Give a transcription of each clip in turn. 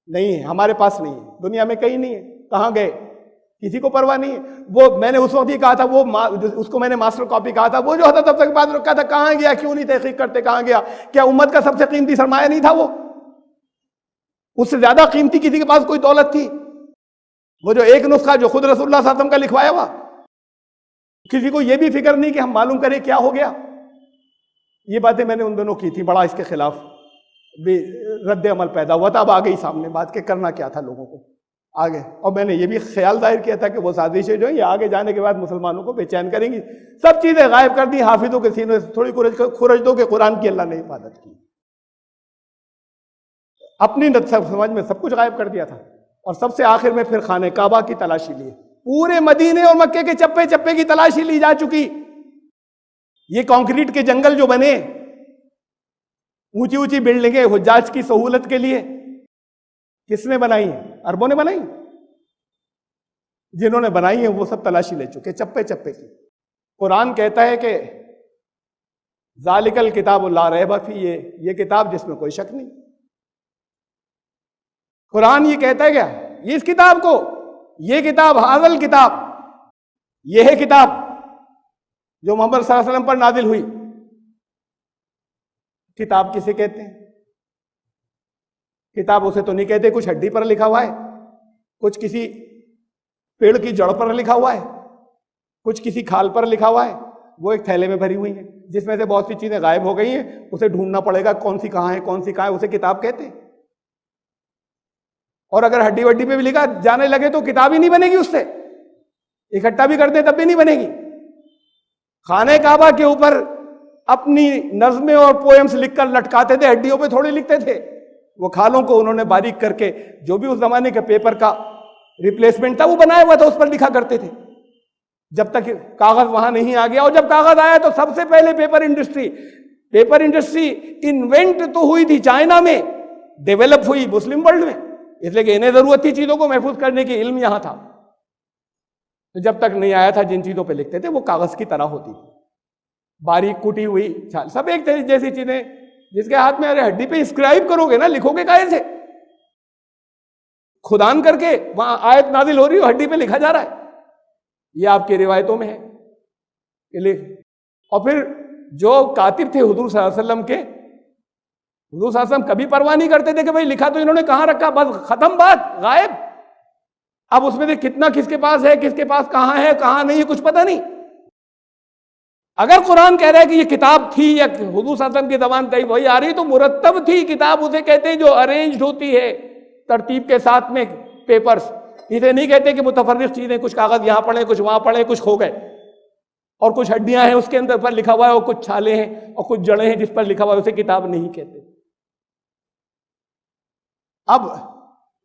नहीं है, हमारे पास नहीं है, दुनिया में कहीं नहीं है। कहाँ गए? किसी को परवाह नहीं है। वो मैंने उस वक्त ही कहा था, वो उसको मैंने मास्टर कॉपी कहा था, वो जो हजरत अब्दुल के बाद रुका था, कहाँ गया, क्यों नहीं तहकीक करते, कहाँ गया? क्या उम्मत का सबसे कीमती सरमाया नहीं था वो? उससे ज्यादा कीमती किसी के पास कोई दौलत थी? वो जो एक नुस्खा जो खुद रसूलुल्लाह सल्लल्लाहु अलैहि वसल्लम का लिखवाया हुआ, किसी को यह भी फिक्र नहीं कि हम मालूम करें क्या हो गया। ये बातें मैंने उन दोनों की थी, बड़ा इसके खिलाफ भी रद्द अमल पैदा हुआ था। अब आ गई सामने बात के करना क्या था लोगों को आगे। और मैंने ये भी ख्याल जाहिर किया था कि वो साजिशें जो है ये आगे जाने के बाद मुसलमानों को बेचैन करेंगी। सब चीजें गायब कर दी, हाफिजों के सीने से थोड़ी खुरज दो कि कुरान की अल्लाह ने हिफाजत की। अपनी समझ में सब कुछ गायब कर दिया था। और सबसे आखिर में फिर खाने काबा की तलाशी ली। पूरे मदीने और मक्के के चप्पे चप्पे की तलाशी ली जा चुकी। ये कंक्रीट के जंगल जो बने, ऊंची ऊंची बिल्डिंगें हुज्जाज की सहूलत के लिए, किसने बनाई है? अरबों ने बनाई। जिन्होंने बनाई है वो सब तलाशी ले चुके चप्पे चप्पे की। कुरान कहता है कि ज़ालिकल किताब ला रैब फीह, ये किताब जिसमें कोई शक नहीं। कुरान ये कहता है क्या? ये इस किताब को, ये किताब, हाज़ल किताब, ये है किताब जो मोहम्मद सल्लल्लाहु अलैहि वसल्लम पर नाजिल हुई। किताब किसे कहते हैं? किताब उसे तो नहीं कहते कुछ हड्डी पर लिखा हुआ है, कुछ किसी पेड़ की जड़ पर लिखा हुआ है, कुछ किसी खाल पर लिखा हुआ है। वो एक थैले में भरी हुई है जिसमें से बहुत सी चीजें गायब हो गई हैं, उसे ढूंढना पड़ेगा कौन सी कहां है, कौन सी कहां है, उसे किताब कहते हैं। और अगर हड्डी वड्डी पे भी लिखा जाने लगे तो किताब ही नहीं बनेगी, उससे इकट्ठा भी कर दे तब भी नहीं बनेगी। खाने काबा के ऊपर अपनी नज़्में और पोएम्स लिखकर लटकाते थे, हड्डियों पे थोड़ी लिखते थे। वो खालों को उन्होंने बारीक करके जो भी उस जमाने के पेपर का रिप्लेसमेंट था वो बनाया हुआ था, उस पर लिखा करते थे जब तक कागज वहां नहीं आ गया। और जब कागज आया तो सबसे पहले पेपर इंडस्ट्री इन्वेंट तो हुई थी चाइना में, डेवलप हुई मुस्लिम वर्ल्ड में, इसलिए कि इन्हें जरूरत थी चीजों को महफूज करने की, इल्म यहां था। तो जब तक नहीं आया था जिन चीजों पे लिखते थे वो कागज की तरह होती थी, बारीक कुटी हुई छाल, सब एक जैसी चीजें। जिसके हाथ में, अरे हड्डी पे स्क्राइब करोगे ना, लिखोगे काहे से? खुदान करके वहां आयत नाजिल हो रही हो, हड्डी पे लिखा जा रहा है। ये आपकी रिवायतों में है और फिर जो कातिब थे हुजूर सल्लल्लाहु अलैहि वसल्लम के, हुजूर सल्लल्लाहु अलैहि वसल्लम कभी परवाह नहीं करते थे कि भाई लिखा तो इन्होंने कहां रखा, बस खत्म बात, गायब। अब उसमें से कितना किसके पास है, किसके पास कहां है, कहां नहीं है, कुछ पता नहीं। अगर कुरान कह रहा है कि ये किताब थी या हुजूर सल्लल्लाहु अलैहि वसल्लम की ज़बान कहीं वही आ रही, तो मुरत्तब थी किताब उसे कहते हैं जो अरेंज्ड होती है तरतीब के साथ में पेपर्स। इसे नहीं कहते कि मुतफर्रिक चीजें, कुछ कागज यहां पड़े, कुछ वहां पड़े, कुछ खो गए और कुछ हड्डियां हैं उसके अंदर पर लिखा हुआ है और कुछ छाले हैं और कुछ जड़ें हैं जिस पर लिखा हुआ है, उसे किताब नहीं कहते। अब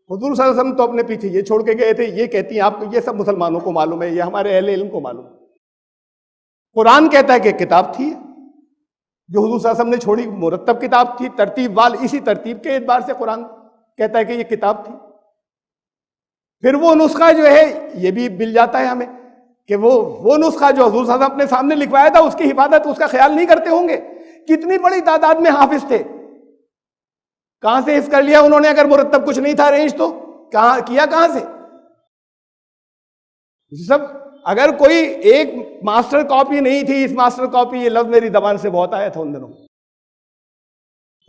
हुजूर सल्लल्लाहु अलैहि वसल्लम तो अपने पीछे ये छोड़ के गए थे, ये कहती हैं आपको, ये सब मुसलमानों को मालूम है, ये हमारे अहले इल्म को मालूम है। कुरान कहता है कि किताब थी जो हुजूर सल्लल्लाहु अलैहि वसल्लम ने छोड़ी, मुरत्तब किताब थी, तरतीब वाल, इसी तरतीब के एतबार से कुरान कहता है कि ये किताब थी। फिर वो नुस्खा जो है ये भी मिल जाता है हमें कि वो नुस्खा जो हुजूर सल्लल्लाहु अलैहि वसल्लम अपने सामने लिखवाया था उसकी हिफाजत, उसका ख्याल नहीं करते होंगे। कितनी बड़ी तादाद में हाफिज थे, कहां से हिफ्ज कर लिया उन्होंने? अगर मुरत्तब कुछ नहीं था अरेंज तो कहां किया, कहां से सब? अगर कोई एक मास्टर कॉपी नहीं थी, इस मास्टर कॉपी, ये लफ्ज मेरी जबान से बहुत आया था उन दिनों,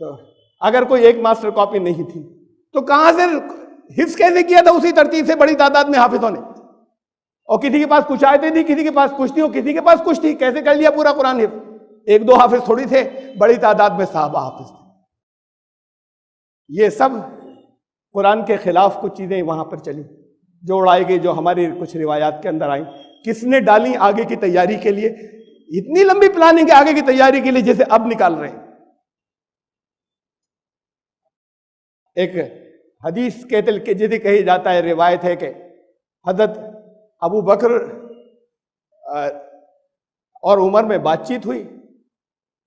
तो अगर कोई एक मास्टर कॉपी नहीं थी तो कहां से हिफ्ज कैसे किया था उसी तरतीब से बड़ी तादाद में हाफिजों ने? और किसी के पास कुछ आयतें थी, किसी के पास कुछ थी और किसी के पास कुछ थी, कैसे कर लिया पूरा कुरान हिफ्ज? एक दो हाफिज थोड़ी थे, बड़ी तादाद में साहबा हाफिज थे। ये सब कुरान के खिलाफ कुछ चीजें वहां पर चली जो उड़ाई गई, जो हमारी कुछ रिवायात के अंदर आई। किसने डाली आगे की तैयारी के लिए? इतनी लंबी प्लानिंग है आगे की तैयारी के लिए जिसे अब निकाल रहे हैं। एक हदीस के जिसे कही जाता है, रिवायत है कि हजरत अबू बकर और उमर में बातचीत हुई,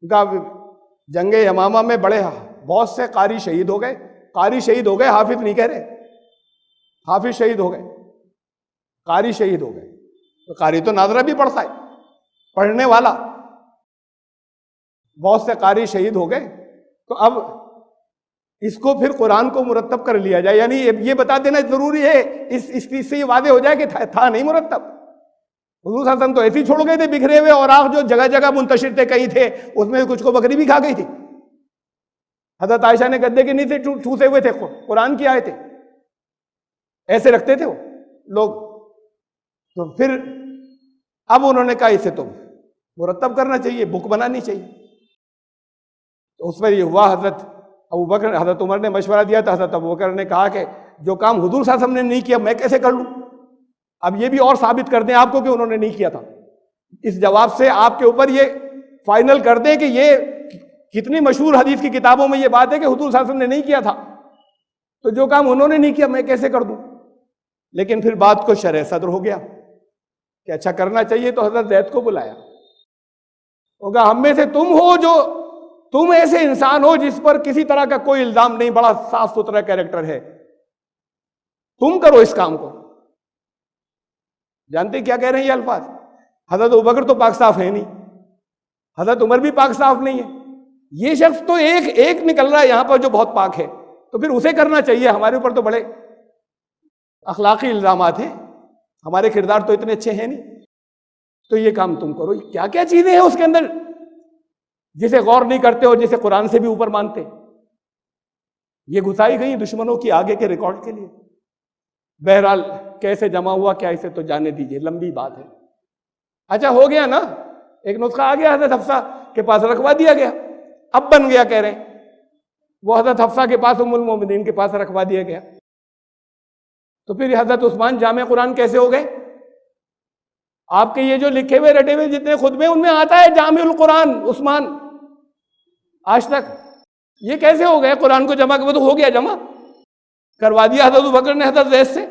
जंगे यमामा में बड़े बहुत से कारी शहीद हो गए। कारी शहीद हो गए, हाफिज नहीं कह रहे, हाफिज शहीद हो गए, कारी शहीद हो गए। तो कारी तो नाजरा भी पढ़ता है, पढ़ने वाला। बहुत से कारी शहीद हो गए। तो अब इसको फिर कुरान को मुरत्तब कर लिया जाए, यानी ये बता देना जरूरी है, इससे ये वादे हो जाए कि था नहीं मुरत्तब। हुजूर सल्लल्लाहु अलैहि वसल्लम तो ऐसे ही छोड़ गए थे बिखरे हुए, और आग जो जगह जगह मुंतशिर थे, कहीं थे उसमें कुछ को बकरी भी खा गई थी। हजरत आयशा ने गद्दे के नीचे ठूसे हुए थे, कुरान की आयतें ऐसे रखते थे वो लोग। तो फिर अब उन्होंने कहा इसे तो मुरत्तब करना चाहिए, बुक बनानी चाहिए। तो उस पर ये हुआ, हजरत उमर ने मशवरा दिया था, हजरत अबू बकर ने कहा कि जो काम हुजूर सल्लल्लाहु अलैहि वसल्लम ने नहीं किया मैं कैसे कर लूं। अब ये भी और साबित कर दें आपको कि उन्होंने नहीं किया था। इस जवाब से आपके ऊपर ये फाइनल कर दें कि ये कितनी मशहूर हदीस की किताबों में ये बात है कि हुजूर सल्लल्लाहु अलैहि वसल्लम ने नहीं किया था, तो जो काम उन्होंने नहीं किया मैं कैसे कर दूं। लेकिन फिर बात को शरह सद्र हो गया कि अच्छा करना चाहिए, तो हजरत ज़ैद को बुलाया, होगा हम में से तुम हो जो तुम ऐसे इंसान हो जिस पर किसी तरह का कोई इल्जाम नहीं, बड़ा साफ सुथरा कैरेक्टर है, तुम करो इस काम को। जानते क्या कह रहे हैं ये अल्फाज? हजरत अबू बकर तो पाक साफ है नहीं, हजरत उमर भी पाक साफ नहीं है, ये शख्स तो एक निकल रहा है यहां पर जो बहुत पाक है, तो फिर उसे करना चाहिए। हमारे ऊपर तो बड़े अखलाकी इल्जामात हैं, हमारे किरदार तो इतने अच्छे हैं नहीं, तो ये काम तुम करो। क्या क्या चीजें हैं उसके अंदर जिसे गौर नहीं करते हो, जिसे कुरान से भी ऊपर मानते। ये घुसाई गई दुश्मनों की आगे के रिकॉर्ड के लिए। बहरहाल कैसे जमा हुआ क्या, इसे तो जाने दीजिए, लंबी बात है। अच्छा हो गया ना, एक नुस्खा आ गया, हजरत हफ्सा के पास रखवा दिया गया। अब बन गया कह रहे हैं, वो हजरत हफ्सा के पास उम्मुल मोमिनीन के पास रखवा दिया गया। तो फिर हजरत उस्मान जामे कुरान कैसे हो गए? आपके ये जो लिखे हुए रटे हुए जितने खुतबे उनमें आता है जामिउल कुरान उस्मान, आज तक ये कैसे हो गए? कुरान को जमा कर तो हो गया, जमा करवा दिया हजरत बकर ने हजरत ज़ैद से,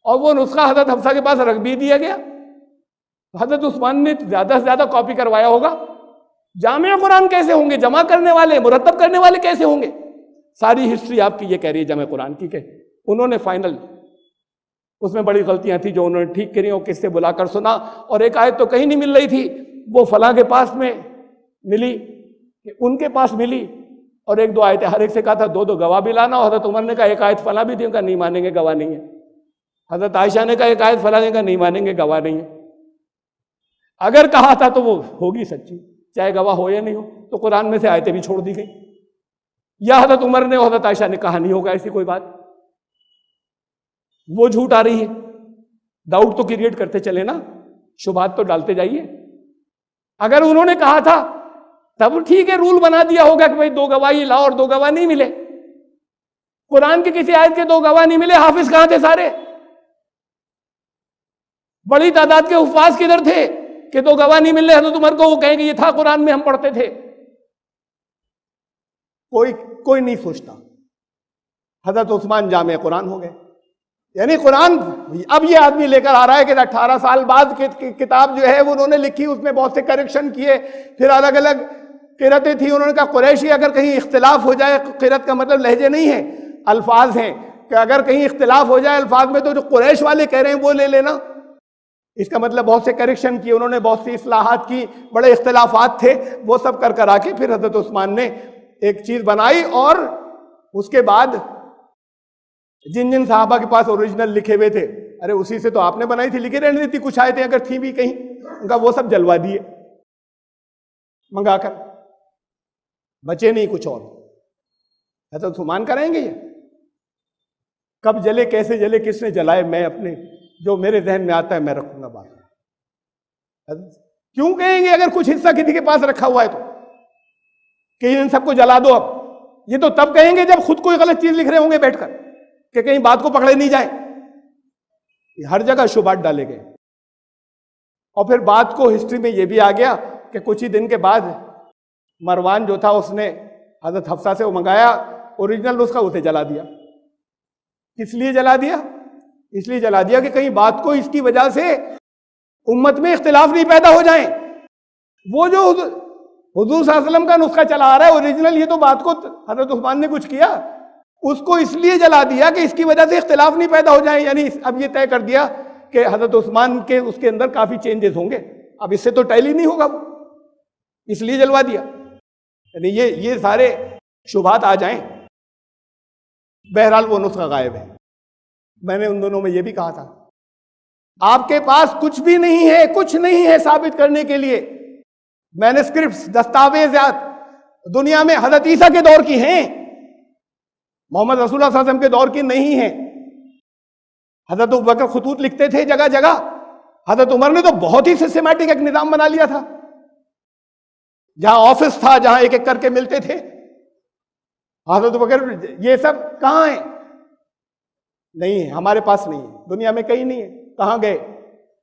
और वो नुस्खा हजरत हफ्सा के पास रख भी दिया गया। हजरत उस्मान ने ज्यादा से ज्यादा कॉपी करवाया होगा। जामिया कुरान कैसे होंगे? जमा करने वाले, मुरत्तब करने वाले कैसे होंगे? सारी हिस्ट्री आपकी ये कह रही है जामिया कुरान की, के उन्होंने फाइनल उसमें बड़ी गलतियां थी जो उन्होंने ठीक करी, और किससे बुलाकर सुना, और एक आयत तो कहीं नहीं मिल रही थी, वो फलां के पास में मिली, उनके पास मिली, और एक दो आयतें हर एक से कहा था दो दो गवाह भी लाना। और हजरत उमर ने कहा एक आयत फला भी दी, उनका नहीं मानेंगे, गवाह नहीं है। हजरत आयशा ने कहा एक आयत फला देगा, नहीं मानेंगे, गवाह नहीं है। अगर कहा था तो वो होगी सच्ची, चाहे गवाह हो या नहीं हो। तो कुरान में से आयतें भी छोड़ दी गई, या हजरत उमर ने और हजरत आयशा ने कहा नहीं होगा ऐसी कोई बात, वो झूठ आ रही है। डाउट तो क्रिएट करते चले ना, शुबहात तो डालते जाइए। अगर उन्होंने कहा था तब ठीक है, रूल बना दिया होगा कि भाई दो गवाही लाओ, और दो गवाह नहीं मिले। कुरान की किसी आयत के दो गवाह नहीं मिले, हाफिज कहां थे सारे? बड़ी तादाद के हुफ्फाज किधर थे कि दो गवाह नहीं मिल रहे? हजरत उमर को वो कहेंगे ये था कुरान में, हम पढ़ते थे। कोई नहीं सोचता। हजरत उस्मान जामे कुरान हो गए, यानी कुरान अब ये आदमी लेकर आ रहा है कि 18 साल बाद किताब जो है वो उन्होंने लिखी, उसमें बहुत से करेक्शन किए, फिर अलग अलग किरतें थी। उन्होंने कहा कुरैशी अगर कहीं इख्तिलाफ हो जाए, किरत का मतलब लहजे नहीं है, अल्फाज हैं, कि अगर कहीं इख्तिलाफ हो जाए अल्फाज में तो जो कुरैश वाले कह रहे हैं वो ले लेना। इसका मतलब बहुत से करेक्शन किए उन्होंने, बहुत सी इस्लाहात की, बड़े इख्तिलाफात थे, वो सब कर आके फिर हजरत उस्मान ने एक चीज बनाई। और उसके बाद जिन जिन साहबा के पास ओरिजिनल लिखे हुए थे, अरे उसी से तो आपने बनाई थी, लिखे रहने देती, कुछ आयतें अगर थी भी कहीं, उनका वो सब जलवा दिए मंगाकर, बचे नहीं कुछ और। ऐसा तो उस्मान कराएंगे ये? कब जले, कैसे जले, किसने जलाए, मैं अपने जो मेरे जहन में आता है मैं रखूंगा बात। क्यों कहेंगे अगर कुछ हिस्सा किसी के पास रखा हुआ है तो कि इन सबको जला दो? अब ये तो तब कहेंगे जब खुद कोई गलत चीज लिख रहे होंगे बैठकर, कि कहीं बात को पकड़े नहीं जाए। हर जगह शुबहात डाले गए, और फिर बात को हिस्ट्री में यह भी आ गया कि कुछ ही दिन के बाद मरवान जो था उसने हजरत हफ्सा से वो मंगाया ओरिजिनल नुस्खा, उसे जला दिया। किस लिए जला दिया? इसलिए जला दिया कि कहीं बात को इसकी वजह से उम्मत में इख्तिलाफ नहीं पैदा हो जाए। वो जो हुजूर सल्लल्लाहु अलैहि वसल्लम का नुस्खा चला आ रहा है ओरिजिनल, ये तो बात को हजरत उस्मान ने कुछ किया, उसको इसलिए जला दिया कि इसकी वजह से इख्तिलाफ नहीं पैदा हो जाए। यानी अब ये तय कर दिया कि हजरत उस्मान के उसके अंदर काफी चेंजेस होंगे, अब इससे तो टैली नहीं होगा, इसलिए जलवा दिया। यानी ये सारे शुबहात आ जाएं बहरहाल वो नुस्खा गायब है। मैंने उन दोनों में ये भी कहा था, आपके पास कुछ भी नहीं है, कुछ नहीं है साबित करने के लिए। मैन्युस्क्रिप्ट्स, दस्तावेजात दुनिया में हजरत ईसा के दौर की हैं, मोहम्मद रसूलुल्लाह सल्लल्लाहु अलैहि वसल्लम के दौर की नहीं है। हजरत अबू बकर खुतूत लिखते थे जगह जगह। हजरत उमर ने तो बहुत ही सिस्टमैटिक एक निजाम बना लिया था, जहां ऑफिस था, जहां एक एक करके मिलते थे। हजरत अबू बकर, ये सब कहां है? नहीं है, हमारे पास नहीं है, दुनिया में कहीं नहीं है। कहां गए?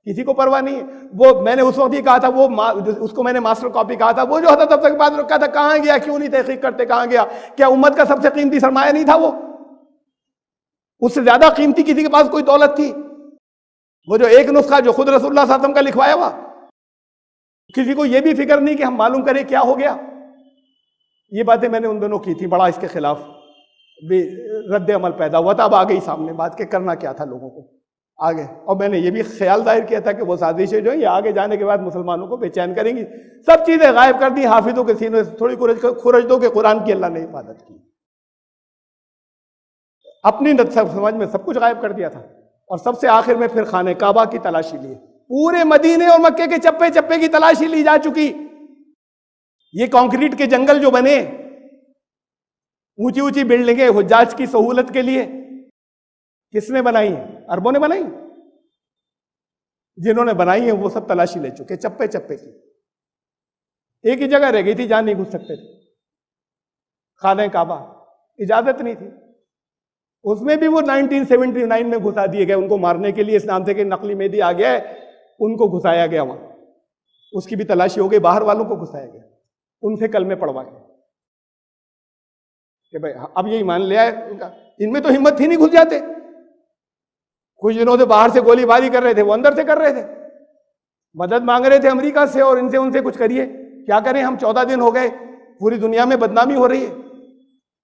किसी को परवाह नहीं है। वो मैंने उस वक्त ही कहा था, वो उसको मैंने मास्टर कॉपी कहा था, वो जो हजरत अबू बकर के पास रखा था, कहां गया? क्यों नहीं तहकीक करते? कहां गया? क्या उम्मत का सबसे कीमती सरमाया नहीं था वो? उससे ज्यादा कीमती किसी के पास कोई दौलत थी? वो जो एक नुस्खा जो खुद रसूलुल्लाह सल्लल्लाहु अलैहि वसल्लम का लिखवाया हुआ, किसी को यह भी फिक्र नहीं कि हम मालूम करें क्या हो गया। ये बातें मैंने उन दोनों की थी, बड़ा इसके खिलाफ भी रद्द अमल पैदा हुआ था। अब आ गई सामने बात के करना क्या था लोगों को आगे। और मैंने ये भी ख्याल जाहिर किया था कि वो साजिशें जो है ये आगे जाने के बाद मुसलमानों को बेचैन करेंगी। सब चीजें गायब कर दी, हाफिजों के सीने से थोड़ी खुरज दो कि कुरान की अल्लाह ने हिफाजत की। अपनी समझ में सब कुछ गायब कर दिया था। और सबसे आखिर में फिर खाने काबा की तलाशी ली। पूरे मदीने और मक्के के चप्पे चप्पे की तलाशी ली जा चुकी। ये कंक्रीट के जंगल जो बने, ऊंची ऊंची बिल्डिंगें हुज्जाज की सहूलत के लिए, किसने बनाई है? अरबों ने बनाई। जिन्होंने बनाई है वो सब तलाशी ले चुके, चप्पे चप्पे की। एक ही जगह रह गई थी जहां नहीं घुस सकते थे, खाने काबा। इजाजत नहीं थी। उसमें भी वो 1979 में घुसा दिए गए उनको मारने के लिए, इस नाम से कि नकली मेहदी आ गया है, उनको घुसाया गया वहां। उसकी भी तलाशी हो गई, बाहर वालों को घुसाया गया, उनसे कलमे पढ़वा के कि भाई अब ये ईमान ले आए। इनमें तो हिम्मत थी नहीं, घुस जाते। कुछ दिनों से बाहर से गोलीबारी कर रहे थे, वो अंदर से कर रहे थे, मदद मांग रहे थे अमेरिका से और इनसे उनसे कुछ करिए। क्या करें हम, 14 दिन हो गए, पूरी दुनिया में बदनामी हो रही है।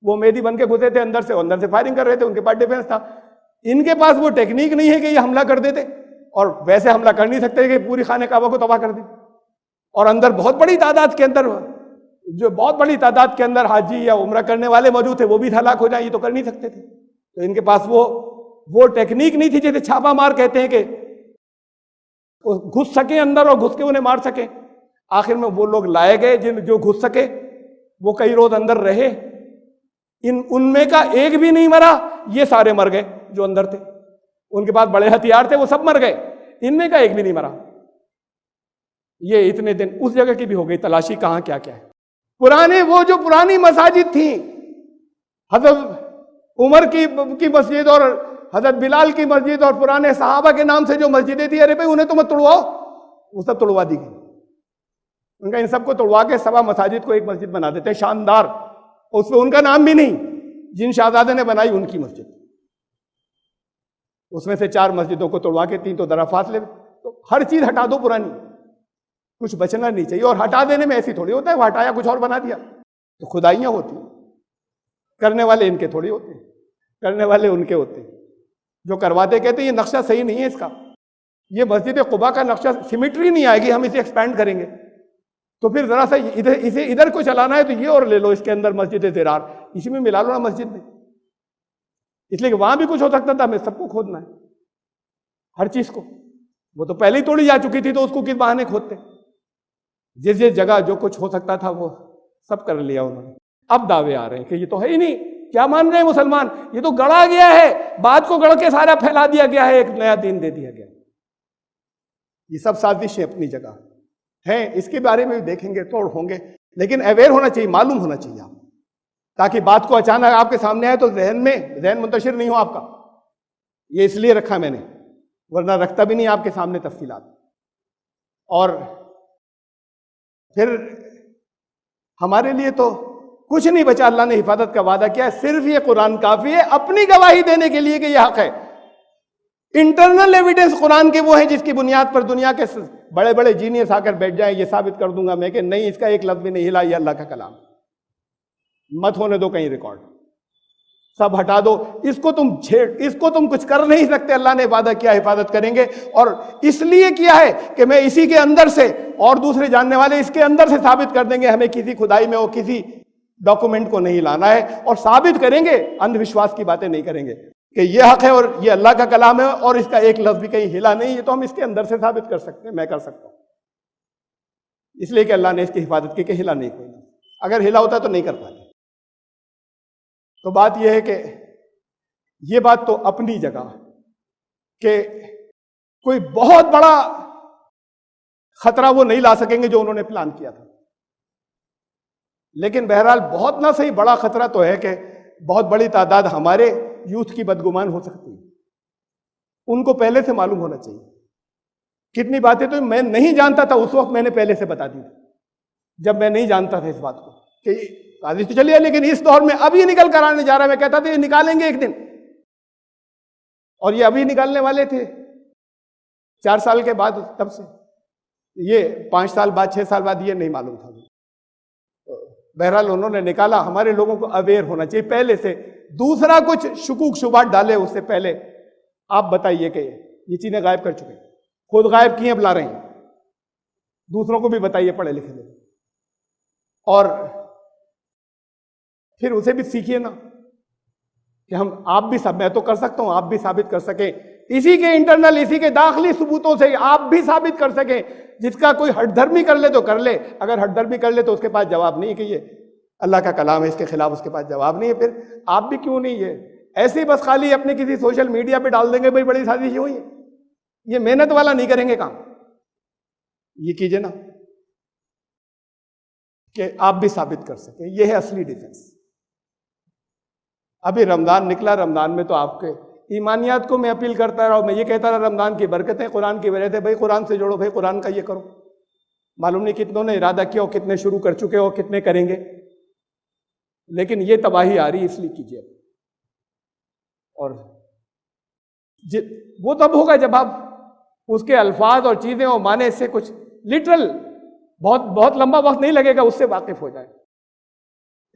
वो मेहदी बन के घुसे थे अंदर से, अंदर से फायरिंग कर रहे थे, उनके पास डिफेंस था। इनके पास वो टेक्निक नहीं है कि ये हमला कर देते, और वैसे हमला कर नहीं सकते कि पूरी खाने काबा को तबाह कर दे। और अंदर बहुत बड़ी तादाद के अंदर, जो बहुत बड़ी तादाद के अंदर हाजी या उम्रा करने वाले मौजूद थे, वो भी हलाक हो जाए, ये तो कर नहीं सकते थे। तो इनके पास वो टेक्निक नहीं थी जैसे छापा मार कहते हैं कि घुस सके अंदर और घुस के उन्हें मार सके। आखिर में वो लोग लाए गए जो घुस सके, वो कई रोज अंदर रहे। उनमें का एक भी नहीं मरा, ये सारे मर गए जो अंदर थे। उनके पास बड़े हथियार थे, वो सब मर गए, इनमें का एक भी नहीं मरा। ये इतने दिन उस जगह की भी हो गई तलाशी, कहां क्या क्या है। पुराने वो जो पुरानी मसाजिद थी, हजरत उमर की मस्जिद और हजरत बिलाल की मस्जिद और पुराने सहाबा के नाम से जो मस्जिदें थी, अरे भाई उन्हें तो मत तोड़वाओ, वो सब तोड़वा दी गई। उनका इन सबको तोड़वा के सवा मसाजिद को एक मस्जिद बना देते, शानदार। उसमें उनका नाम भी नहीं, जिन शहजादे ने बनाई उनकी मस्जिद। उसमें से 4 मस्जिदों को तोड़वा के 3 तो दरा फासले। तो हर चीज हटा दो पुरानी, कुछ बचना नहीं चाहिए। और हटा देने में ऐसी थोड़ी होता है, वो हटाया कुछ और बना दिया, तो खुदाइयां होती। करने वाले इनके थोड़ी होते, करने वाले उनके होते। जो करवाते कहते ये नक्शा सही नहीं है इसका, ये मस्जिद कुबा का नक्शा सिमेट्री नहीं आएगी, हम इसे एक्सपैंड करेंगे। तो फिर जरा सा इसे इधर को चलाना है तो ये और ले लो, इसके अंदर मस्जिद ज़िरार इसी में मिला लो ना मस्जिद में। इसलिए कि वहां भी कुछ हो सकता था, हमें सबको खोदना है, हर चीज को। वो तो पहले ही तोड़ी जा चुकी थी, तो उसको किस बहाने खोदते। जिस जिस जगह जो कुछ हो सकता था वो सब कर लिया उन्होंने। अब दावे आ रहे हैं कि ये तो है ही नहीं। क्या मान रहे हैं मुसलमान, ये तो गढ़ा गया है, बात को गढ़ के सारा फैला दिया गया है, एक नया दीन दे दिया गया। ये सब साजिशें अपनी जगह हैं, इसके बारे में भी देखेंगे, तोड़ होंगे, लेकिन अवेयर होना चाहिए, मालूम होना चाहिए आप, ताकि बात को अचानक आपके सामने आए तो जहन मुंतशिर नहीं हो आपका। ये इसलिए रखा मैंने, वरना रखता भी नहीं आपके सामने तफसीलात। और फिर हमारे लिए तो कुछ नहीं बचा, अल्लाह ने हिफाजत का वादा किया है। सिर्फ ये कुरान काफी है अपनी गवाही देने के लिए कि यह हक है। इंटरनल एविडेंस कुरान के वो है जिसकी बुनियाद पर दुनिया के बड़े बड़े जीनियस आकर बैठ जाए, ये साबित कर दूंगा मैं कि नहीं, इसका एक लफ्ज भी नहीं हिला, ये अल्लाह का कलाम। मत होने दो कहीं रिकॉर्ड, सब हटा दो, इसको तुम कुछ कर नहीं सकते। अल्लाह ने वादा किया हिफाजत करेंगे, और इसलिए किया है कि मैं इसी के अंदर से, और दूसरे जानने वाले इसके अंदर से साबित कर देंगे हमें किसी खुदाई में हो, किसी डॉक्यूमेंट को नहीं लाना है और साबित करेंगे, अंधविश्वास की बातें नहीं करेंगे कि ये हक है और ये अल्लाह का कलाम है और इसका एक लफ्ज भी कहीं हिला नहीं, ये तो हम इसके अंदर से साबित कर सकते हैं, मैं कर सकता हूं, इसलिए कि अल्लाह ने इसकी हिफाजत की कि हिला नहीं कोई, अगर हिला होता तो नहीं कर पाते। तो बात यह है कि ये बात तो अपनी जगह कि कोई बहुत बड़ा खतरा वो नहीं ला सकेंगे जो उन्होंने प्लान किया था, लेकिन बहरहाल बहुत ना सही बड़ा खतरा तो है कि बहुत बड़ी तादाद हमारे यूथ की बदगुमान हो सकती है, उनको पहले से मालूम होना चाहिए। कितनी बातें तो मैं नहीं जानता था उस वक्त, मैंने पहले से बता दी थी जब मैं नहीं जानता था इस बात को कि साजिश तो चलिए, लेकिन इस दौर में अब ये निकल कर आने जा रहा है। मैं कहता था ये निकालेंगे एक दिन, और ये अभी निकालने वाले थे 4 साल के बाद, तब से ये 5 साल बाद 6 साल बाद ये नहीं मालूम था। बहरहाल उन्होंने निकाला, हमारे लोगों को अवेयर होना चाहिए पहले से। दूसरा कुछ शुकूक शुबात डाले उससे पहले आप बताइए कि ये चीजें गायब कर चुके, खुद गायब किए बुला रहे हैं, दूसरों को भी बताइए पढ़े लिखे लोग, और फिर उसे भी सीखिए ना कि हम आप भी सब, मैं तो कर सकता हूं, आप भी साबित कर सके, इसी के इंटरनल इसी के दाखिली सबूतों से आप भी साबित कर सके। जिसका कोई हठधर्मी कर ले तो कर ले, अगर हठधर्मी कर ले तो उसके पास जवाब नहीं है कि ये अल्लाह का कलाम है, इसके खिलाफ उसके पास जवाब नहीं है, फिर आप भी क्यों नहीं है ऐसे ही बस खाली अपने किसी सोशल मीडिया पे डाल देंगे भाई बड़ी साजिश हुई है, ये मेहनत वाला नहीं करेंगे काम। ये कीजिए ना कि आप भी साबित कर सके, ये है असली डिफेंस। अभी रमजान निकला, रमजान में तो आपके ईमानियात को मैं अपील करता रहा, मैं ये कहता रहा रमजान की बरकतें कुरान की वजह से, भाई कुरान से जोड़ो, भाई कुरान का ये करो। मालूम नहीं कितनों ने इरादा किया हो, कितने शुरू कर चुके हो, कितने करेंगे, लेकिन ये तबाही आ रही इसलिए कीजिए। और वो तब होगा जब आप उसके अल्फाज और चीजें और माने से कुछ लिटरल, बहुत बहुत लंबा वक्त नहीं लगेगा, उससे वाकिफ हो जाए,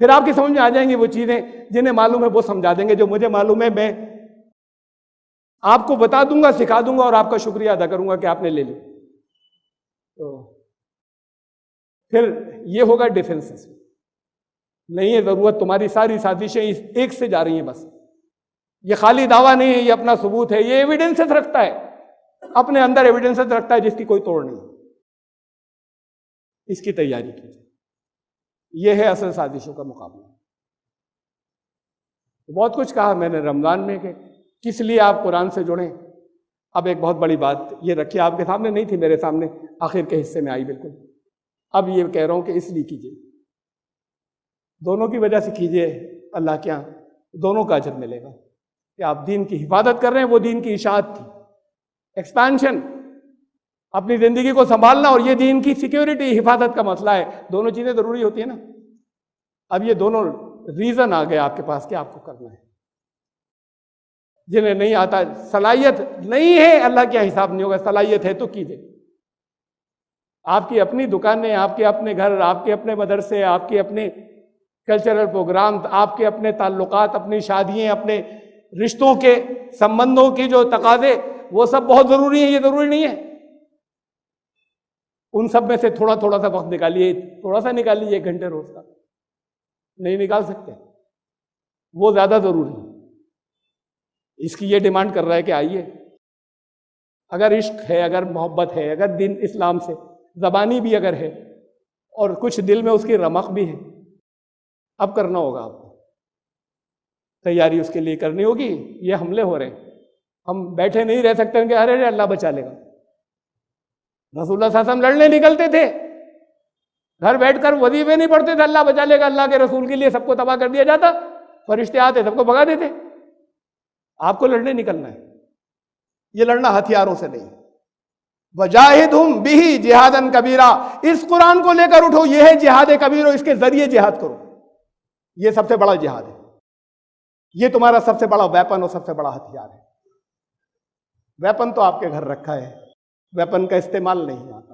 फिर आपकी समझ में आ जाएंगी वो चीजें। जिन्हें मालूम है वो समझा देंगे, जो मुझे मालूम है मैं आपको बता दूंगा, सिखा दूंगा और आपका शुक्रिया अदा करूंगा कि आपने ले ली। तो फिर ये होगा डिफेंसेस। नहीं है जरूरत, तुम्हारी सारी साजिशें इस एक से जा रही हैं बस। ये खाली दावा नहीं है, ये अपना सबूत है, ये एविडेंसेस रखता है, अपने अंदर एविडेंसेस रखता है जिसकी कोई तोड़ नहीं। इसकी तैयारी कीजिए, यह है असल साजिशों का मुकाबला। बहुत कुछ कहा मैंने रमजान में कि किस लिए आप कुरान से जुड़ें। अब एक बहुत बड़ी बात ये रखी, आपके सामने नहीं थी, मेरे सामने आखिर के हिस्से में आई बिल्कुल। अब ये कह रहा हूं कि इसलिए कीजिए, दोनों की वजह से कीजिए, अल्लाह के यहाँ दोनों का अजर मिलेगा कि आप दीन की हिफाजत कर रहे हैं। वो दीन की इशाअत थी, एक्सपेंशन, अपनी जिंदगी को संभालना, और ये दीन की सिक्योरिटी, हिफाजत का मसला है। दोनों चीजें जरूरी होती है ना। अब ये दोनों रीजन आ गए आपके पास कि आपको करना है। जिन्हें नहीं आता, सलाहियत नहीं है, अल्लाह क्या हिसाब नहीं होगा, सलाहियत है तो कीजिए। आपकी अपनी दुकानें, आपके अपने घर, आपके अपने मदरसे, आपके अपने कल्चरल प्रोग्राम, आपके अपने ताल्लुकात, अपनी शादियां, अपने रिश्तों के संबंधों की जो तकाजे, वो सब बहुत जरूरी है, ये जरूरी नहीं है। उन सब में से थोड़ा थोड़ा सा वक्त निकालिए, थोड़ा सा निकालिए, 1 घंटे रोज का। नहीं निकाल सकते, वो ज्यादा जरूरी है। इसकी ये डिमांड कर रहा है कि आइए, अगर इश्क है, अगर मोहब्बत है, अगर दिन इस्लाम से ज़बानी भी अगर है और कुछ दिल में उसकी रमक भी है, अब करना होगा आपको, तैयारी उसके लिए करनी होगी। ये हमले हो रहे हैं, हम बैठे नहीं रह सकते कि अरे अल्लाह बचा लेगा। रसूलुल्लाह सल्लल्लाहु अलैहि वसल्लम लड़ने निकलते थे, घर बैठकर वजीफे नहीं पढ़ते थे, अल्लाह बचा लेगा, अल्लाह के रसूल के लिए सबको तबाह कर दिया जाता, फरिश्ते आते सबको भगा देते। आपको लड़ने निकलना है, ये लड़ना हथियारों से नहीं। वजाहिदहुम बिही जिहादन कबीरा, इस कुरान को लेकर उठो, ये है जिहाद कबीर, इसके जरिए जिहाद करो। ये सबसे बड़ा जिहाद है, ये तुम्हारा सबसे बड़ा वेपन और सबसे बड़ा हथियार है। वेपन तो आपके घर रखा है, वेपन का इस्तेमाल नहीं आता।